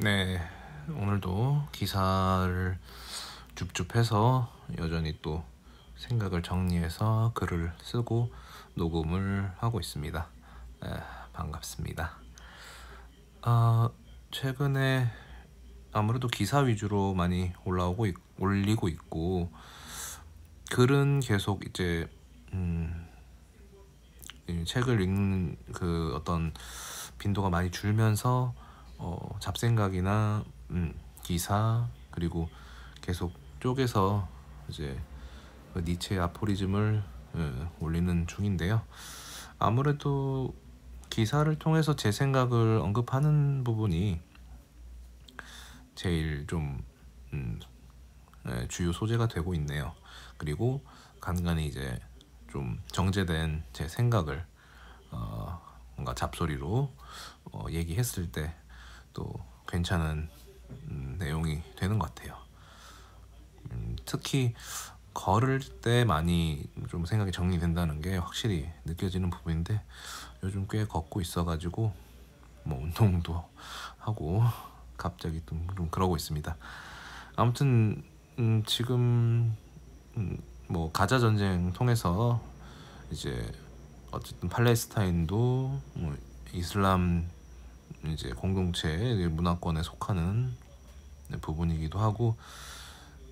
네, 오늘도 기사를 줍줍해서 여전히 또 생각을 정리해서 글을 쓰고 녹음을 하고 있습니다. 반갑습니다. 최근에 아무래도 기사 위주로 많이 올리고 있고 글은 계속 이제 이 책을 읽는 그 어떤 빈도가 많이 줄면서 잡생각이나 기사 그리고 계속 쪼개서 이제 그 니체의 아포리즘을 올리는 중인데요. 아무래도 기사를 통해서 제 생각을 언급하는 부분이 제일 좀 주요 소재가 되고 있네요. 그리고 간간히 이제 좀 정제된 제 생각을 뭔가 잡소리로 얘기했을 때 또 괜찮은 내용이 되는 것 같아요. 특히 걸을 때 많이 좀 생각이 정리된다는 게 확실히 느껴지는 부분인데 요즘 꽤 걷고 있어가지고 뭐 운동도 하고 갑자기 좀 그러고 있습니다. 아무튼 지금 뭐 가자 전쟁 통해서 이제 어쨌든 팔레스타인도 뭐 이슬람 이제 공동체 문화권에 속하는 부분이기도 하고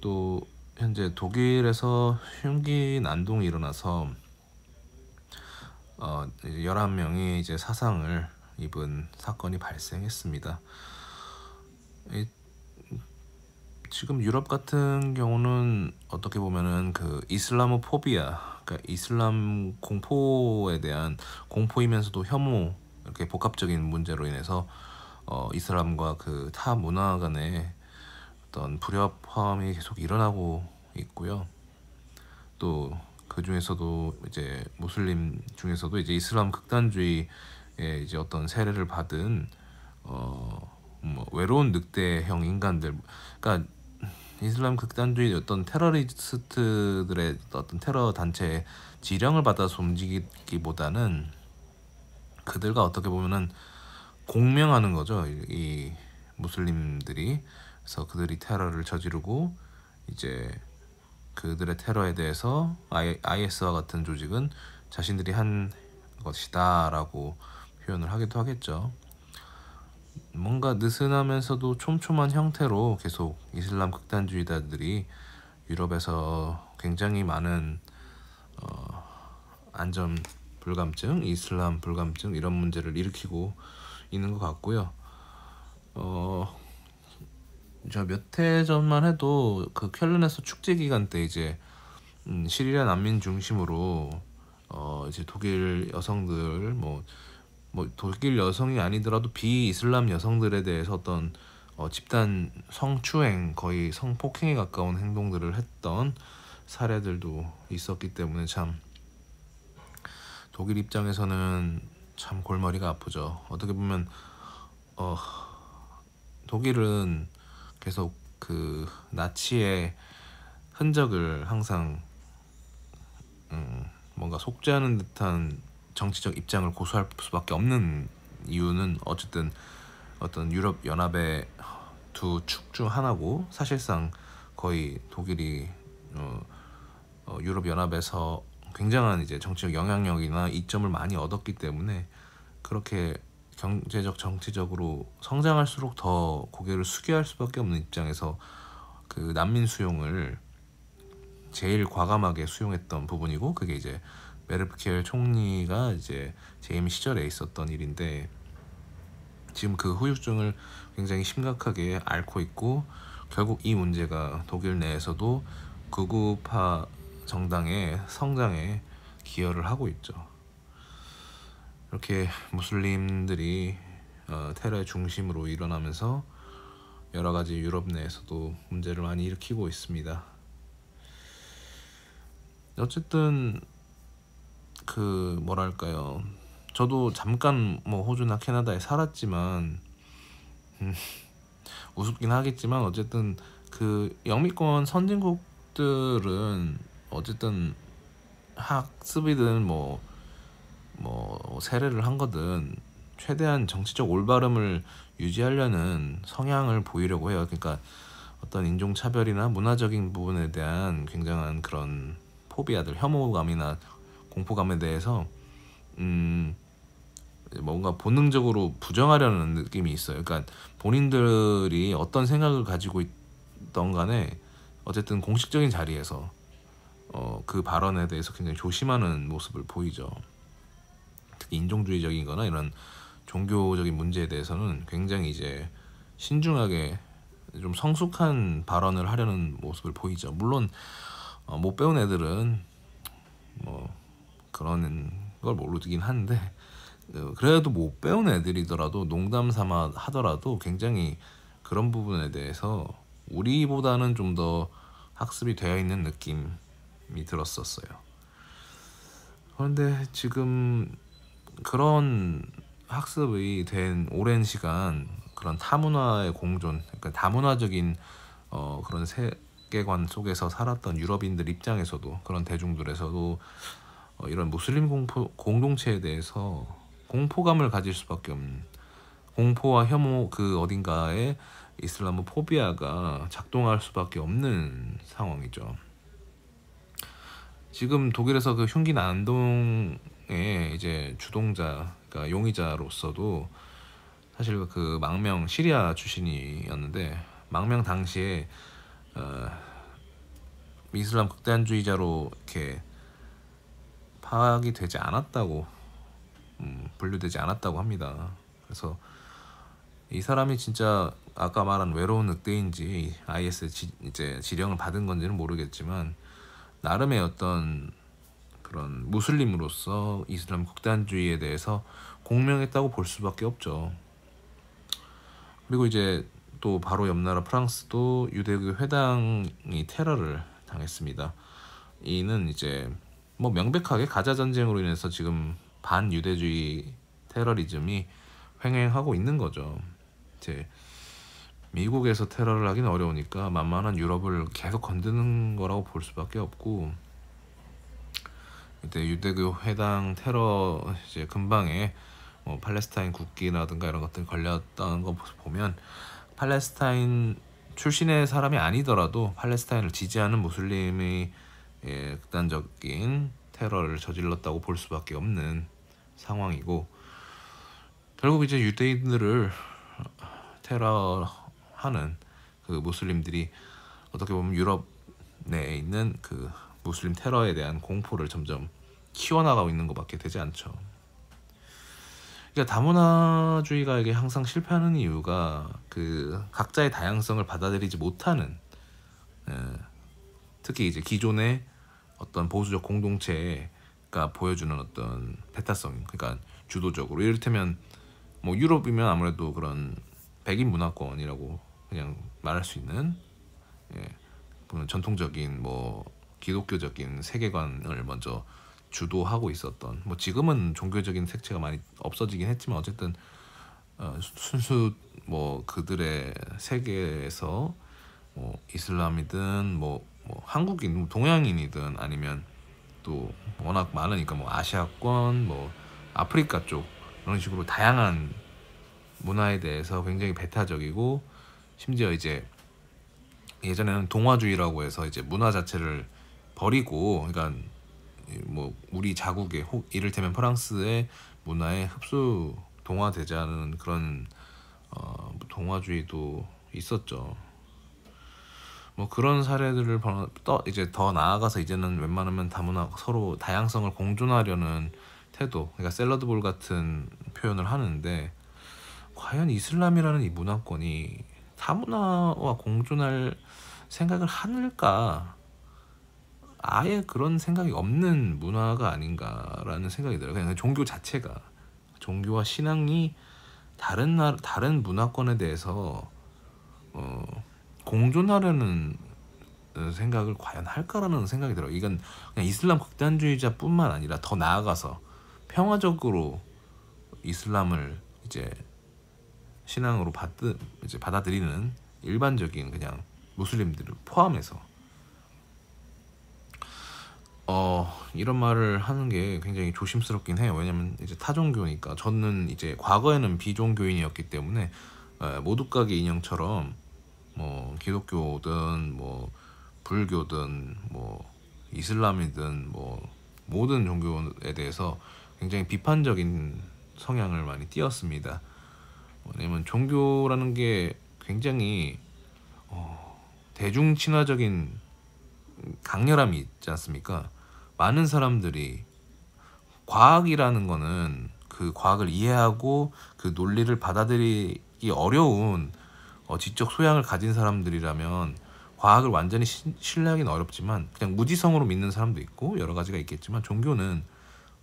또 현재 독일에서 흉기 난동이 일어나서 11명이 이제 사상을 입은 사건이 발생했습니다. 지금 유럽 같은 경우는 어떻게 보면은 그 이슬라모포비아, 그러니까 이슬람 공포에 대한 공포이면서도 혐오, 이렇게 복합적인 문제로 인해서 이슬람과 그 타 문화 간의 어떤 불협화음이 계속 일어나고 있고요. 또 그 중에서도 이제 무슬림 중에서도 이제 이슬람 극단주의의 이제 어떤 세례를 받은 뭐 외로운 늑대형 인간들, 그러니까 이슬람 극단주의 어떤 테러리스트들의 어떤 테러 단체의 지령을 받아서 움직이기보다는 그들과 어떻게 보면은 공명하는 거죠. 이 무슬림들이. 그래서 그들이 테러를 저지르고 이제 그들의 테러에 대해서 IS와 같은 조직은 자신들이 한 것이다라고 표현을 하기도 하겠죠. 뭔가 느슨하면서도 촘촘한 형태로 계속 이슬람 극단주의자들이 유럽에서 굉장히 많은 안전 불감증, 이슬람 불감증 이런 문제를 일으키고 있는 것 같고요. 저 몇 해 전만 해도 그 쾰른에서 축제 기간 때 이제 시리아 난민 중심으로 이제 독일 여성들 뭐 독일 여성이 아니더라도 비이슬람 여성들에 대해서 어떤 집단 성추행, 거의 성폭행에 가까운 행동들을 했던 사례들도 있었기 때문에 참 독일 입장에서는 참 골머리가 아프죠. 어떻게 보면 독일은 계속 그 나치의 흔적을 항상 뭔가 속죄하는 듯한 정치적 입장을 고수할 수밖에 없는 이유는 어쨌든 어떤 유럽 연합의 두 축 중 하나고, 사실상 거의 독일이 유럽 연합에서 굉장한 이제 정치적 영향력이나 이점을 많이 얻었기 때문에 그렇게 경제적 정치적으로 성장할수록 더 고개를 숙여야 할 수밖에 없는 입장에서 그 난민 수용을 제일 과감하게 수용했던 부분이고, 그게 이제 메르켈 총리가 이제 재임 시절에 있었던 일인데 지금 그 후유증을 굉장히 심각하게 앓고 있고, 결국 이 문제가 독일 내에서도 극우파 정당의 성장에 기여를 하고 있죠. 이렇게 무슬림들이 테러의 중심으로 일어나면서 여러 가지 유럽 내에서도 문제를 많이 일으키고 있습니다. 어쨌든 그 뭐랄까요, 저도 잠깐 뭐 호주나 캐나다에 살았지만 우습긴 하겠지만 어쨌든 그 영미권 선진국들은 어쨌든 학습이든 뭐 세례를 한 거든 최대한 정치적 올바름을 유지하려는 성향을 보이려고 해요. 그러니까 어떤 인종차별이나 문화적인 부분에 대한 굉장한 그런 포비아들, 혐오감이나 공포감에 대해서 뭔가 본능적으로 부정하려는 느낌이 있어요. 그러니까 본인들이 어떤 생각을 가지고 있던 간에 어쨌든 공식적인 자리에서 그 발언에 대해서 굉장히 조심하는 모습을 보이죠. 특히 인종주의적인 거나 이런 종교적인 문제에 대해서는 굉장히 이제 신중하게 좀 성숙한 발언을 하려는 모습을 보이죠. 물론 못 배운 애들은 뭐 그런 걸 모르긴 한데 그래도 못 배운 애들이더라도 농담 삼아 하더라도 굉장히 그런 부분에 대해서 우리보다는 좀 더 학습이 되어 있는 느낌이 들었었어요. 그런데 지금 그런 학습이 된 오랜 시간 그런 타문화의 공존, 그러니까 다문화적인 그런 세계관 속에서 살았던 유럽인들 입장에서도 그런 대중들에서도 이런 무슬림 공동체에 대해서 공포감을 가질 수밖에 없는, 공포와 혐오, 그 어딘가에 이슬람 포비아가 작동할 수밖에 없는 상황이죠. 지금 독일에서 그 흉기 난동의 이제 주동자, 그러니까 용의자로서도 사실 그 망명 시리아 출신이었는데 망명 당시에 이슬람 극단주의자로 이렇게 파악이 되지 않았다고 분류되지 않았다고 합니다. 그래서 이 사람이 진짜 아까 말한 외로운 늑대인지 IS 이제 지령을 받은 건지는 모르겠지만 나름의 어떤 그런 무슬림으로서 이슬람 극단주의에 대해서 공명했다고 볼 수밖에 없죠. 그리고 이제 또 바로 옆 나라 프랑스도 유대교 회당이 테러를 당했습니다. 이는 이제 뭐 명백하게 가자 전쟁으로 인해서 지금 반유대주의 테러리즘이 횡행하고 있는 거죠. 이제 미국에서 테러를 하긴 어려우니까 만만한 유럽을 계속 건드는 거라고 볼 수밖에 없고, 이때 유대교 회당 테러 이제 근방에 뭐 팔레스타인 국기라든가 이런 것들 걸렸던 거 보면 팔레스타인 출신의 사람이 아니더라도 팔레스타인을 지지하는 무슬림이 극단적인 테러를 저질렀다고 볼 수밖에 없는 상황이고, 결국 이제 유대인들을 테러하는 그 무슬림들이 어떻게 보면 유럽 내에 있는 그 무슬림 테러에 대한 공포를 점점 키워나가고 있는 것밖에 되지 않죠. 그러니까 다문화주의가 이게 항상 실패하는 이유가 그 각자의 다양성을 받아들이지 못하는, 특히 이제 기존의 어떤 보수적 공동체가 보여주는 어떤 배타성, 그러니까 주도적으로 이를테면 뭐 유럽이면 아무래도 그런 백인 문화권이라고 그냥 말할 수 있는 전통적인 뭐 기독교적인 세계관을 먼저 주도하고 있었던, 뭐 지금은 종교적인 색채가 많이 없어지긴 했지만 어쨌든 순수 뭐 그들의 세계에서 뭐 이슬람이든 뭐 한국인, 동양인이든 아니면 또 워낙 많으니까 뭐 아시아권, 뭐 아프리카 쪽 이런 식으로 다양한 문화에 대해서 굉장히 배타적이고, 심지어 이제 예전에는 동화주의라고 해서 이제 문화 자체를 버리고, 그러니까 뭐 우리 자국의 이를테면 프랑스의 문화에 흡수 동화되지 않은 그런 동화주의도 있었죠. 뭐 그런 사례들을 이제 더 나아가서 이제는 웬만하면 다문화 서로 다양성을 공존하려는 태도, 그러니까 샐러드볼 같은 표현을 하는데, 과연 이슬람이라는 이 문화권이 타문화와 공존할 생각을 할까? 아예 그런 생각이 없는 문화가 아닌가라는 생각이 들어요. 그냥 종교 자체가, 종교와 신앙이 다른 문화권에 대해서 공존하려는 생각을 과연 할까라는 생각이 들어요. 이건 그냥 이슬람 극단주의자뿐만 아니라 더 나아가서 평화적으로 이슬람을 이제 신앙으로 이제 받아들이는 일반적인 그냥 무슬림들을 포함해서, 이런 말을 하는 게 굉장히 조심스럽긴 해요. 왜냐면 이제 타종교니까. 저는 이제 과거에는 비종교인이었기 때문에 모두가게 인형처럼 뭐 기독교든 뭐 불교든 뭐 이슬람이든 뭐 모든 종교에 대해서 굉장히 비판적인 성향을 많이 띄었습니다. 왜냐면 종교라는 게 굉장히 대중 친화적인 강렬함이 있지 않습니까? 많은 사람들이 과학이라는 거는 그 과학을 이해하고 그 논리를 받아들이기 어려운 지적 소양을 가진 사람들이라면 과학을 완전히 신뢰하기는 어렵지만 그냥 무지성으로 믿는 사람도 있고 여러 가지가 있겠지만 종교는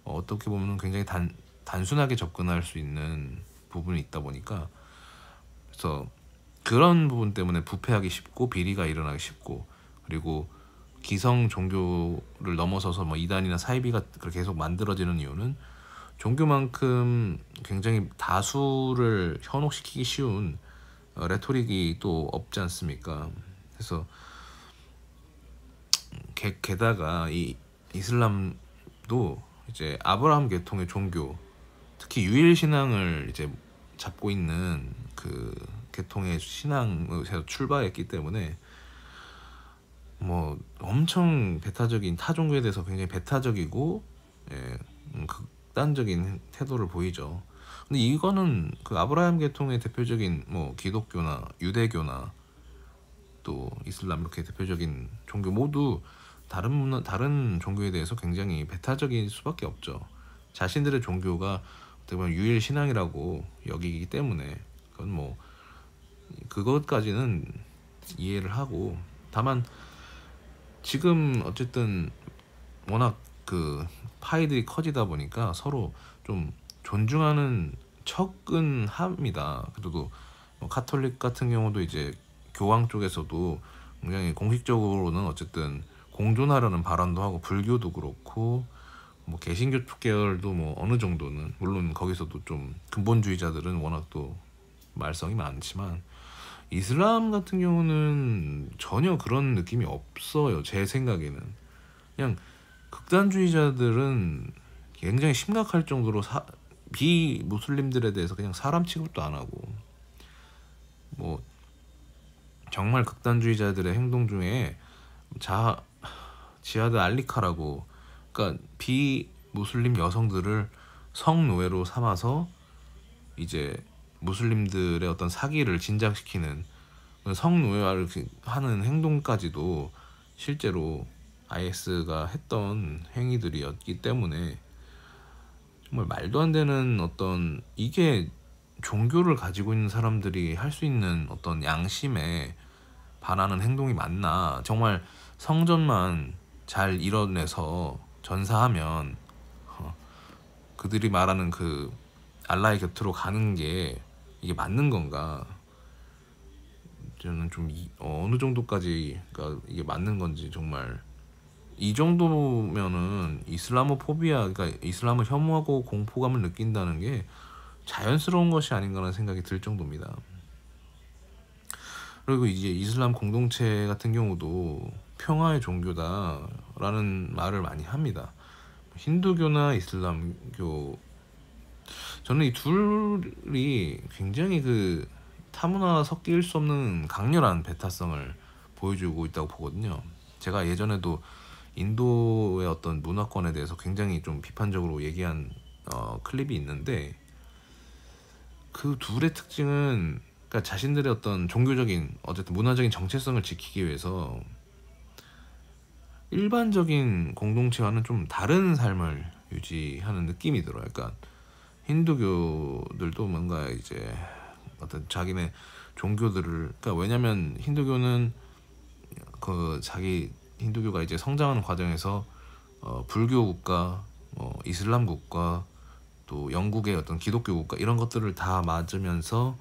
어떻게 보면 굉장히 단순하게 접근할 수 있는 부분이 있다 보니까 그래서 그런 부분 때문에 부패하기 쉽고 비리가 일어나기 쉽고 그리고 기성 종교를 넘어서서 뭐 이단이나 사이비가 그렇게 계속 만들어지는 이유는 종교만큼 굉장히 다수를 현혹시키기 쉬운 레토릭이 또 없지 않습니까? 그래서 게다가 이 이슬람도 이제 아브라함 계통의 종교, 특히 유일 신앙을 이제 잡고 있는 그 계통의 신앙에서 출발했기 때문에 뭐 엄청 배타적인 타 종교에 대해서 굉장히 배타적이고 극단적인 태도를 보이죠. 근데 이거는 그 아브라함 계통의 대표적인 뭐 기독교나 유대교나 또 이슬람 이렇게 대표적인 종교 모두 다른 종교에 대해서 굉장히 배타적일 수밖에 없죠. 자신들의 종교가 어떻게 보면 유일 신앙이라고 여기기 때문에 그건 뭐 그것까지는 이해를 하고 다만 지금 어쨌든 워낙 그 파이들이 커지다 보니까 서로 좀 존중하는 척은 합니다. 그래도 뭐 카톨릭 같은 경우도 이제 교황 쪽에서도 굉장히 공식적으로는 어쨌든 공존하려는 발언도 하고 불교도 그렇고 뭐 개신교 쪽 계열도 뭐 어느 정도는 물론 거기서도 좀 근본주의자들은 워낙 또 말썽이 많지만 이슬람 같은 경우는 전혀 그런 느낌이 없어요. 제 생각에는 그냥 극단주의자들은 굉장히 심각할 정도로 비무슬림들에 대해서 그냥 사람 취급도 안 하고 뭐 정말 극단주의자들의 행동 중에 지하드 알리카라고 그러니까 비무슬림 여성들을 성노예로 삼아서 이제 무슬림들의 어떤 사기를 진작시키는 성노예화를 하는 행동까지도 실제로 IS가 했던 행위들이었기 때문에 정말 말도 안 되는 어떤 이게 종교를 가지고 있는 사람들이 할 수 있는 어떤 양심에 반하는 행동이 맞나. 정말 성전만 잘 이뤄내서 전사하면 그들이 말하는 그 알라의 곁으로 가는 게 이게 맞는 건가. 저는 좀 어느 정도까지가 이게 맞는 건지 정말 이 정도면은 이슬라모포비아 그러니까 이슬람을 혐오하고 공포감을 느낀다는 게 자연스러운 것이 아닌가라는 생각이 들 정도입니다. 그리고 이제 이슬람 공동체 같은 경우도 평화의 종교다라는 말을 많이 합니다. 힌두교나 이슬람교 저는 이 둘이 굉장히 그 타문화 섞일 수 없는 강렬한 배타성을 보여주고 있다고 보거든요. 제가 예전에도 인도의 어떤 문화권에 대해서 굉장히 좀 비판적으로 얘기한 클립이 있는데 그 둘의 특징은 그러니까 자신들의 어떤 종교적인 어쨌든 문화적인 정체성을 지키기 위해서 일반적인 공동체와는 좀 다른 삶을 유지하는 느낌이 들어요. 그러니까 힌두교들도 뭔가 이제 어떤 자기네 종교들을 그러니까 왜냐면 힌두교는 그 자기 힌두교가 이제 성장하는 과정에서 불교 국가, 이슬람 국가, 또 영국의 어떤 기독교 국가 이런 것들을 다 맞으면서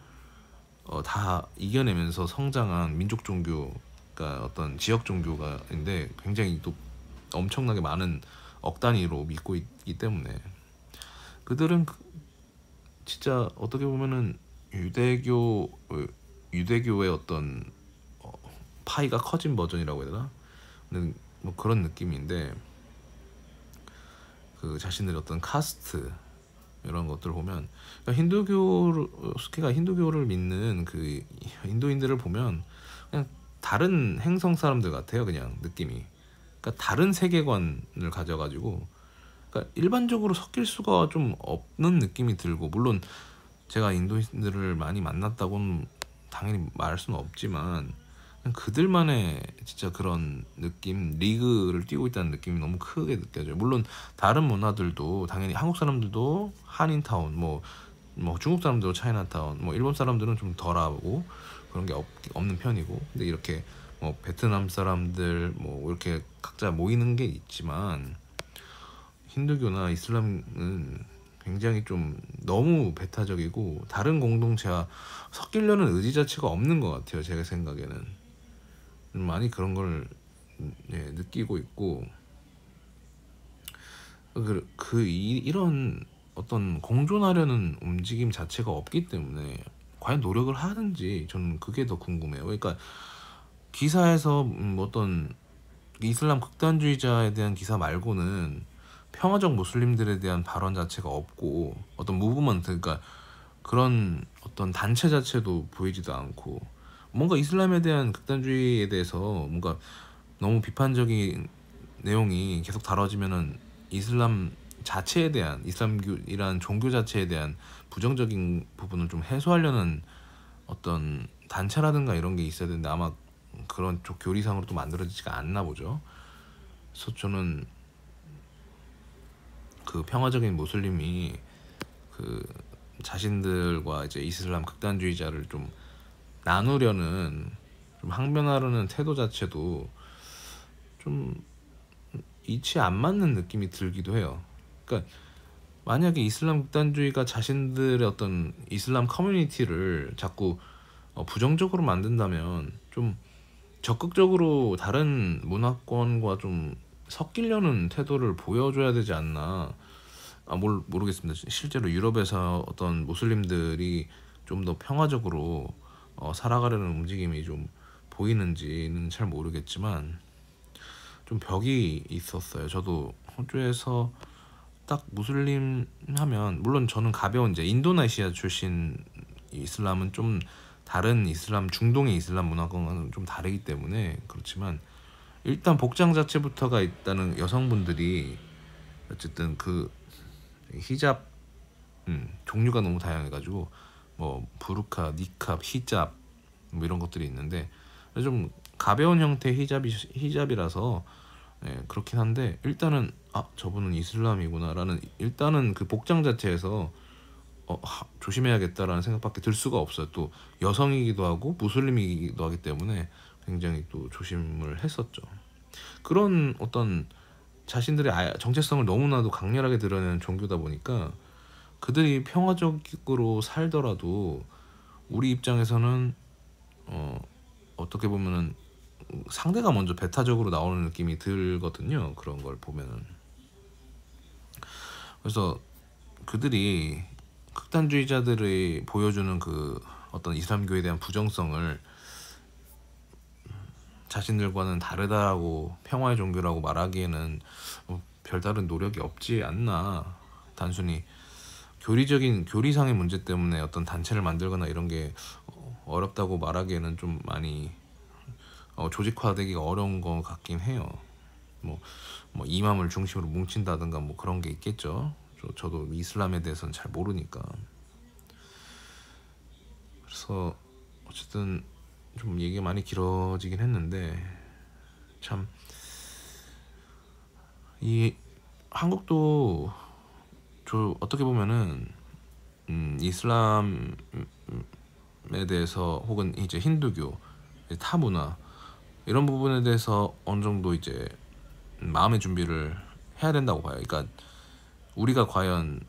다 이겨내면서 성장한 민족 종교가 어떤 지역 종교가인데 굉장히 또 엄청나게 많은 억 단위로 믿고 있기 때문에 그들은 진짜 어떻게 보면은 유대교의 어떤 파이가 커진 버전이라고 해야 되나? 뭐 그런 느낌인데 그 자신들의 어떤 카스트 이런 것들을 보면, 그러니까 힌두교를 스키가 힌두교를 믿는 그 인도인들을 보면 그냥 다른 행성 사람들 같아요. 그냥 느낌이. 그러니까 다른 세계관을 가져가지고, 그러니까 일반적으로 섞일 수가 좀 없는 느낌이 들고, 물론 제가 인도인들을 많이 만났다고는 당연히 말할 수는 없지만 그냥 그들만의 진짜 그런 느낌, 리그를 띄고 있다는 느낌이 너무 크게 느껴져요. 물론 다른 문화들도 당연히 한국 사람들도 한인타운, 뭐 중국 사람들도 차이나타운, 뭐 일본 사람들은 좀 덜하고 그런 게 없는 편이고, 근데 이렇게 뭐 베트남 사람들 뭐 이렇게 각자 모이는 게 있지만 힌두교나 이슬람은 굉장히 좀 너무 배타적이고 다른 공동체와 섞이려는 의지 자체가 없는 것 같아요. 제가 생각에는 많이 그런 걸 느끼고 있고, 이런 어떤 공존하려는 움직임 자체가 없기 때문에 과연 노력을 하는지 저는 그게 더 궁금해요. 그러니까 기사에서 어떤 이슬람 극단주의자에 대한 기사 말고는 평화적 무슬림들에 대한 발언 자체가 없고, 어떤 무브먼트, 그러니까 그런 어떤 단체 자체도 보이지도 않고, 뭔가 이슬람에 대한 극단주의에 대해서 뭔가 너무 비판적인 내용이 계속 다뤄지면은 이슬람 자체에 대한, 이슬람교이란 종교 자체에 대한 부정적인 부분을 좀 해소하려는 어떤 단체라든가 이런 게 있어야 되는데 아마 그런 쪽 교리상으로 또 만들어지지가 않나 보죠. 그래서 저는 그 평화적인 무슬림이 그 자신들과 이제 이슬람 극단주의자를 좀 나누려는, 좀 항변하려는 태도 자체도 좀 이치 안 맞는 느낌이 들기도 해요. 그러니까 만약에 이슬람 극단주의가 자신들의 어떤 이슬람 커뮤니티를 자꾸 부정적으로 만든다면 좀 적극적으로 다른 문화권과 좀 섞이려는 태도를 보여줘야 되지 않나. 모르겠습니다. 실제로 유럽에서 어떤 무슬림들이 좀 더 평화적으로 살아가려는 움직임이 좀 보이는지는 잘 모르겠지만 좀 벽이 있었어요. 저도 호주에서 딱 무슬림 하면, 물론 저는 가벼운 이제 인도네시아 출신 이슬람은 좀 다른 이슬람, 중동의 이슬람 문화권과는 좀 다르기 때문에 그렇지만, 일단 복장 자체부터가 있다는 여성분들이 어쨌든 그 히잡 종류가 너무 다양해가지고 뭐 부르카, 니캅, 히잡 뭐 이런 것들이 있는데 좀 가벼운 형태의 히잡이라서 그렇긴 한데, 일단은 저분은 이슬람이구나라는 일단은 그 복장 자체에서 조심해야겠다라는 생각밖에 들 수가 없어요. 또 여성이기도 하고 무슬림이기도 하기 때문에 굉장히 또 조심을 했었죠. 그런 어떤 자신들의 정체성을 너무나도 강렬하게 드러내는 종교다 보니까 그들이 평화적으로 살더라도 우리 입장에서는 어떻게 보면은 상대가 먼저 배타적으로 나오는 느낌이 들거든요. 그런 걸 보면은. 그래서 그들이 극단주의자들이 보여주는 그 어떤 이슬람교에 대한 부정성을 자신들과는 다르다라고, 평화의 종교라고 말하기에는 별다른 노력이 없지 않나. 단순히 교리상의 문제 때문에 어떤 단체를 만들거나 이런 게 어렵다고 말하기에는 좀 많이 조직화되기가 어려운 것 같긴 해요. 뭐 이맘을 중심으로 뭉친다든가 뭐 그런 게 있겠죠. 저도 이슬람에 대해서는 잘 모르니까. 그래서 어쨌든 좀 얘기가 많이 길어지긴 했는데, 참 이 한국도 어떻게 보면은 이슬람에 대해서 혹은 이제 힌두교, 타 문화 이런 부분에 대해서 어느 정도 이제 마음의 준비를 해야 된다고 봐요. 그러니까 우리가 과연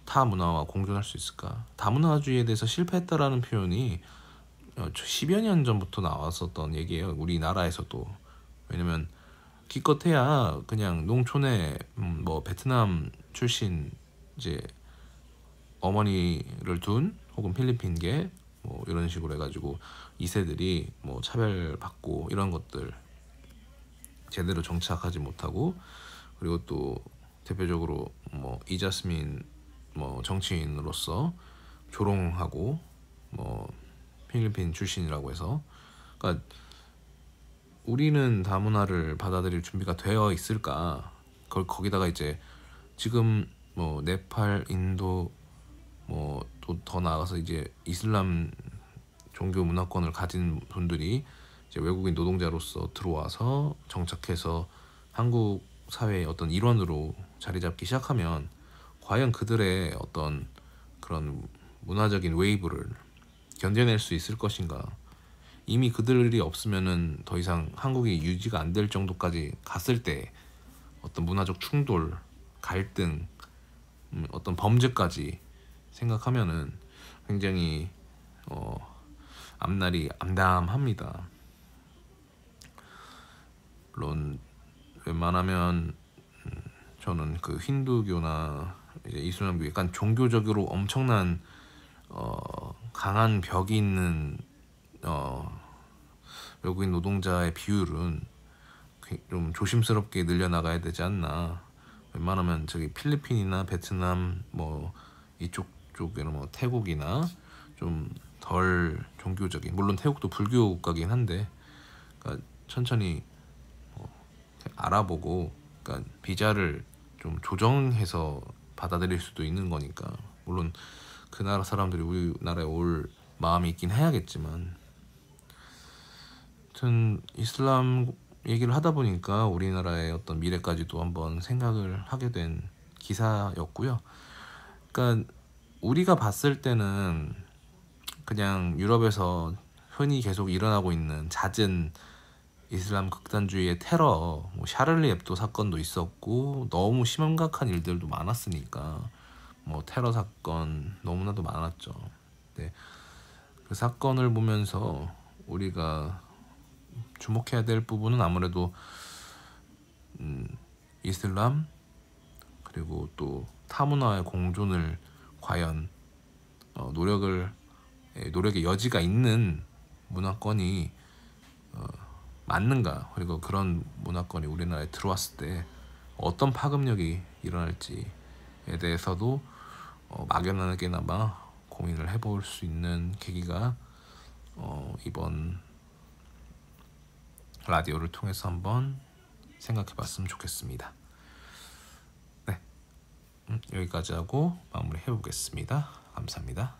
타 문화와 공존할 수 있을까? 다문화주의에 대해서 실패했다라는 표현이 10여 년 전부터 나왔었던 얘기예요. 우리나라에서도. 왜냐면 기껏해야 그냥 농촌에 뭐 베트남 출신 이제 어머니를 둔, 혹은 필리핀계 뭐 이런 식으로 해가지고 2세들이 뭐 차별받고 이런 것들 제대로 정착하지 못하고, 그리고 또 대표적으로 뭐 이자스민 뭐 정치인으로서 조롱하고 뭐 필리핀 출신이라고 해서, 그러니까 우리는 다문화를 받아들일 준비가 되어 있을까? 그걸 거기다가 이제 지금 뭐 네팔, 인도 뭐 또 더 나아가서 이제 이슬람 종교 문화권을 가진 분들이 이제 외국인 노동자로서 들어와서 정착해서 한국 사회의 어떤 일원으로 자리 잡기 시작하면 과연 그들의 어떤 그런 문화적인 웨이브를 견뎌낼 수 있을 것인가? 이미 그들이 없으면은 더 이상 한국이 유지가 안 될 정도까지 갔을 때 어떤 문화적 충돌, 갈등, 어떤 범죄까지 생각하면은 굉장히 앞날이 암담합니다. 물론 웬만하면 저는 그 힌두교나 이제 이슬람교 약간 종교적으로 엄청난 강한 벽이 있는 외국인 노동자의 비율은 좀 조심스럽게 늘려나가야 되지 않나. 웬만하면 저기 필리핀이나 베트남 뭐 이쪽 쪽에는 뭐 태국이나 좀 덜 종교적인, 물론 태국도 불교 국가긴 한데, 그러니까 천천히 알아보고, 그러니까 비자를 좀 조정해서 받아들일 수도 있는 거니까. 물론 그 나라 사람들이 우리나라에 올 마음이 있긴 해야겠지만, 아무튼 이슬람 얘기를 하다 보니까 우리나라의 어떤 미래까지도 한번 생각을 하게 된 기사였고요. 그러니까 우리가 봤을 때는 그냥 유럽에서 흔히 계속 일어나고 있는 잦은 이슬람 극단주의의 테러, 뭐 샤를리 앱도 사건도 있었고 너무 심각한 일들도 많았으니까 뭐 테러 사건 너무나도 많았죠. 네, 그 사건을 보면서 우리가 주목해야 될 부분은 아무래도 이슬람 그리고 또 타문화의 공존을 과연 노력의 여지가 있는 문화권이 맞는가, 그리고 그런 문화권이 우리나라에 들어왔을 때 어떤 파급력이 일어날지에 대해서도 막연하게나마 고민을 해볼 수 있는 계기가 이번 라디오를 통해서 한번 생각해봤으면 좋겠습니다. 네, 여기까지 하고 마무리 해보겠습니다. 감사합니다.